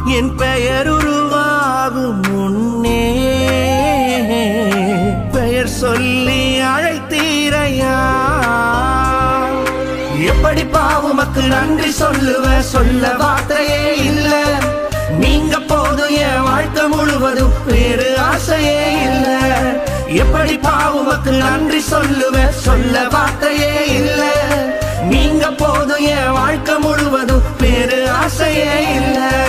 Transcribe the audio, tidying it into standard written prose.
என் பெயர் உருவாகும் முன்னே பெயர் சொல்லி அழைத்தீரையா. எப்படி பாவுமக்கு நன்றி சொல்ல வார்த்தையே இல்ல. நீங்க போதும் என் வாழ்க்கை முழுவதும் வேறு ஆசையே இல்ல. எப்படி பாவுமக்கு நன்றி சொல்ல வார்த்தையே இல்ல. நீங்க போதும் என் வாழ்க்கை முழுவதும் வேறு ஆசையே இல்ல.